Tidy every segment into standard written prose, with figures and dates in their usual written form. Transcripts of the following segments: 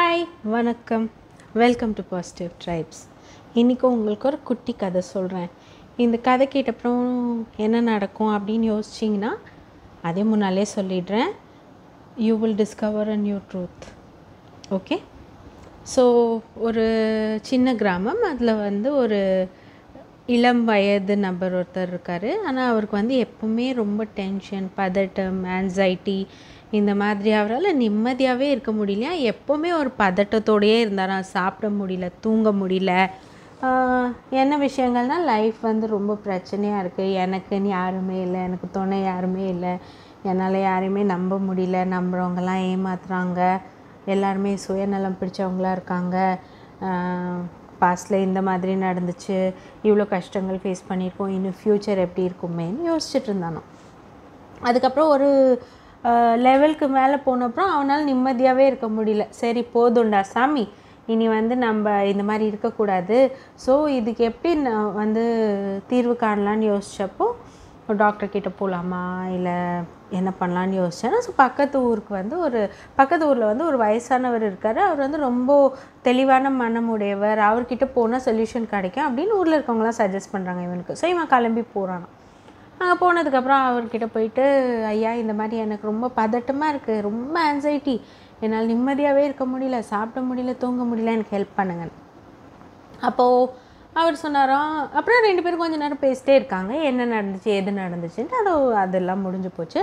Hi வணக்கம், welcome to positive tribes. இன்றைக்கி உங்களுக்கு ஒரு குட்டி கதை சொல்கிறேன். இந்த கதை கேட்டப்புறம் என்ன நடக்கும் அப்படின்னு யோசிச்சிங்கன்னா அதே முன்னாலே சொல்லிடுறேன். You will discover a new truth. Okay, so ஒரு சின்ன கிராமம், அதில் ஒரு இளம் வயது நபர் ஒருத்தர் இருக்கார். ஆனால் அவருக்கு எப்பவுமே ரொம்ப டென்ஷன், பதட்டம், ஆன்சைட்டி இந்த மாதிரி. அவரால் நிம்மதியாகவே இருக்க முடியலையா, எப்போவுமே ஒரு பதட்டத்தோடையே இருந்தாராம். சாப்பிட முடியல, தூங்க முடியல. என்ன விஷயங்கள்னால் லைஃப் ரொம்ப பிரச்சனையாக இருக்குது. எனக்குன்னு யாருமே இல்லை, எனக்கு துணை யாருமே இல்லை, என்னால் யாரையுமே நம்ப முடியல, நம்புகிறவங்கெல்லாம் ஏமாத்துறாங்க, எல்லாருமே சுயநலம் பிடிச்சவங்களாக இருக்காங்க, பாஸ்டில் இந்த மாதிரி நடந்துச்சு, இவ்வளோ கஷ்டங்கள் ஃபேஸ் பண்ணியிருக்கோம், இன்னும் ஃப்யூச்சர் எப்படி இருக்குமேன்னு யோசிச்சுட்டு இருந்தானோ. அதுக்கப்புறம் ஒரு லெவலுக்கு மேலே போனப்புறம் அவனால் நிம்மதியாகவே இருக்க முடியல. சரி போதுண்டா சாமி, இனி நம்ம இந்த மாதிரி இருக்கக்கூடாது. ஸோ இதுக்கு எப்படி நான் தீர்வு காணலான்னு யோசித்தப்போ டாக்டர்கிட்ட போகலாமா இல்லை என்ன பண்ணலான்னு யோசித்தேன்னா, ஸோ பக்கத்து ஊரில் ஒரு வயசானவர் இருக்கார். அவர் ரொம்ப தெளிவான மனமுடையவர், அவர்கிட்ட போனால் சொல்யூஷன் கிடைக்கும் அப்படின்னு ஊரில் இருக்கவங்களாம் சஜஸ்ட் பண்ணுறாங்க இவனுக்கு. ஸோ இவன் கிளம்பி போகிறான். அங்கே போனதுக்கப்புறம் அவர்கிட்ட போயிட்டு, ஐயா இந்த மாதிரி எனக்கு ரொம்ப பதட்டமாக இருக்குது, ரொம்ப ஆன்சைட்டி, என்னால் நிம்மதியாகவே இருக்க முடியல, சாப்பிட முடியல, தூங்க முடியல, எனக்கு ஹெல்ப் பண்ணுங்கள். அப்போது அவர் சொன்னாராம். அப்புறம் 2 பேரும் கொஞ்சம் நேரம் பேசிட்டே இருக்காங்க, என்ன நடந்துச்சு எது நடந்துச்சுன்ட்டு. அதெல்லாம் முடிஞ்சு போச்சு.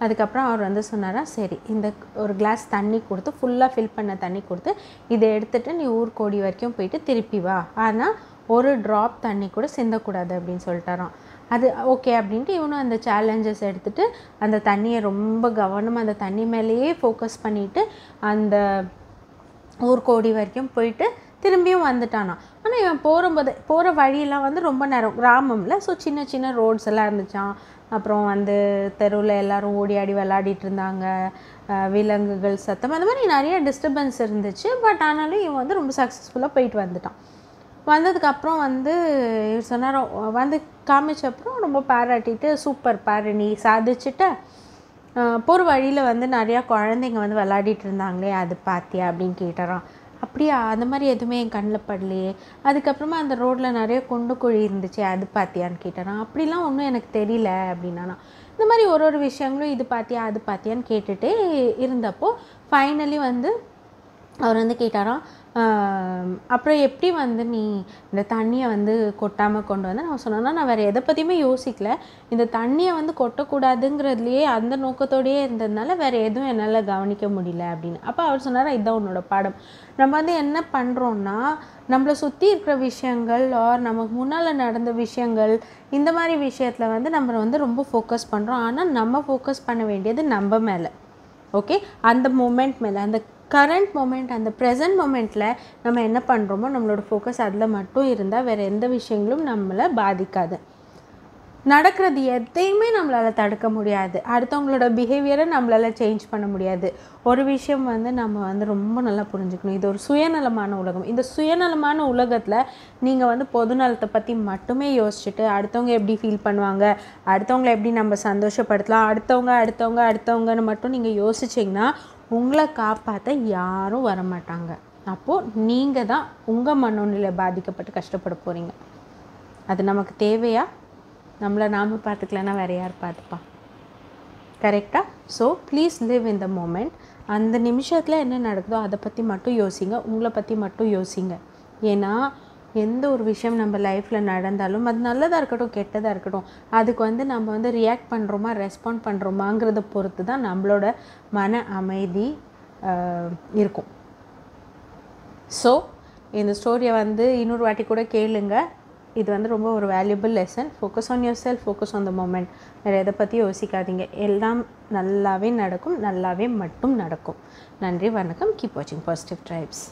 அதுக்கப்புறம் அவர் சொன்னாராம், சரி இந்த ஒரு கிளாஸ் தண்ணி கொடுத்து, ஃபுல்லாக ஃபில் பண்ண தண்ணி கொடுத்து, இதை எடுத்துகிட்டு நீ ஊர்கோடி வரைக்கும் போயிட்டு திருப்பி வா, ஆனால் ஒரு ட்ராப் தண்ணி கூட சிந்தக்கூடாது அப்படின்னு சொல்லிட்டாராம். அது ஓகே அப்படின்ட்டு இவனும் அந்த சேலஞ்சஸ் எடுத்துகிட்டு அந்த தண்ணியை ரொம்ப கவனமாக அந்த தண்ணி மேலேயே ஃபோக்கஸ் பண்ணிவிட்டு அந்த ஊர்கோடி வரைக்கும் போயிட்டு திரும்பியும் வந்துட்டானா. ஆனால் இவன் போகிற வழியெல்லாம் ரொம்ப நேரம் கிராமம்ல, ஸோ சின்ன சின்ன ரோட்ஸ் எல்லாம் இருந்துச்சான். அப்புறம் தெருவில் எல்லோரும் ஓடி ஆடி விளையாடிட்டு இருந்தாங்க, விலங்குகள் சத்தம், அந்த மாதிரி நிறைய டிஸ்டர்பன்ஸ் இருந்துச்சு. பட் ஆனாலும் இவன் ரொம்ப சக்ஸஸ்ஃபுல்லாக போயிட்டு வந்துட்டான். வந்ததுக்கப்புறம் இவர் சொன்னார், காமிச்சப்புறம் ரொம்ப பாராட்டிட்டு, சூப்பர் பாரு நீ சாதிச்சுட்ட, போகிற வழியில் நிறையா குழந்தைங்க விளையாடிட்டு இருந்தாங்களே அது பார்த்தியா அப்படின்னு கேட்டாராம். அப்படியா, அந்த மாதிரி எதுவுமே என் கண்ணில் படலையே. அதுக்கப்புறமா அந்த ரோட்டில் நிறைய குண்டு குழி இருந்துச்சு, அது பார்த்தியான்னு கேட்டாரான். அப்படிலாம் ஒன்றும் எனக்கு தெரியல அப்படின்னா. இந்த மாதிரி ஒரு விஷயங்களும் இது பார்த்தியா அது பார்த்தியான்னு கேட்டுகிட்டே இருந்தப்போ ஃபைனலி அவர் கேட்டாராம், அப்புறம் எப்படி நீ இந்த தண்ணியை கொட்டாமல் கொண்டு நான் சொன்னேன்னா, நான் வேறு எதை பற்றியுமே யோசிக்கல, இந்த தண்ணியை கொட்டக்கூடாதுங்கிறதுலையே அந்த நோக்கத்தோடையே இருந்ததுனால வேறு எதுவும் என்னால் கவனிக்க முடியல அப்படின்னு. அப்போ அவர் சொன்னார், இதுதான் உன்னோட பாடம். நம்ம என்ன பண்ணுறோன்னா, நம்மளை சுற்றி இருக்கிற விஷயங்கள் ஆர் நமக்கு முன்னால் நடந்த விஷயங்கள், இந்த மாதிரி விஷயத்தில் நம்ம ரொம்ப ஃபோக்கஸ் பண்ணுறோம். ஆனால் நம்ம ஃபோக்கஸ் பண்ண வேண்டியது நம்ம மேலே. ஓகே, அந்த மொமெண்ட் மேலே, அந்த கரண்ட் மொமெண்ட், அந்த ப்ரெசன்ட் மொமெண்ட்டில் நம்ம என்ன பண்ணுறோமோ நம்மளோட ஃபோக்கஸ் அதில் மட்டும் இருந்தால் வேறு எந்த விஷயங்களும் நம்மளை பாதிக்காது. நடக்கிறது எதையுமே நம்மளால் தடுக்க முடியாது, அடுத்தவங்களோட பிஹேவியரை நம்மளால் சேஞ்ச் பண்ண முடியாது. ஒரு விஷயம் நம்ம ரொம்ப நல்லா புரிஞ்சுக்கணும், இது ஒரு சுயநலமான உலகம். இந்த சுயநலமான உலகத்தில் நீங்கள் பொதுநலத்தை பற்றி மட்டுமே யோசிச்சுட்டு அடுத்தவங்க எப்படி ஃபீல் பண்ணுவாங்க, அடுத்தவங்களை எப்படி நம்ம சந்தோஷப்படுத்தலாம், அடுத்தவங்கன்னு மட்டும் நீங்கள் யோசிச்சிங்கன்னா உங்களை காப்பாற்ற யாரும் வரமாட்டாங்க. அப்போது நீங்கள் தான் உங்கள் மனநிலை பாதிக்கப்பட்டு கஷ்டப்பட போகிறீங்க. அது நமக்கு தேவையா? நம்மளை நாம் பார்த்துக்கலன்னா வேறு யார் பார்த்துப்பா? கரெக்டாக? So please live in the moment. அந்த நிமிஷத்தில் என்ன நடக்குதோ அதை பற்றி மட்டும் யோசிங்க, உங்களை பற்றி மட்டும் யோசிங்க. ஏன்னா எந்த ஒரு விஷயம் நம்ம லைஃப்பில் நடந்தாலும் அது நல்லதாக இருக்கட்டும் கெட்டதாக இருக்கட்டும், அதுக்கு நம்ம ரியாக்ட் பண்ணுறோமா ரெஸ்பாண்ட் பண்ணுறோமாங்கிறத பொறுத்து தான் நம்மளோட மன அமைதி இருக்கும். ஸோ இந்த ஸ்டோரியை இன்னொரு வாட்டி கூட கேளுங்க. இது ரொம்ப ஒரு valuable lesson. Focus on your self, focus on the moment. வேறு எதை பற்றி யோசிக்காதீங்க, எல்லாம் நல்லாவே நடக்கும், நல்லாவே மட்டும் நடக்கும். நன்றி, வணக்கம். கீப் வாட்சிங் பாசிட்டிவ் ட்ரைப்ஸ்.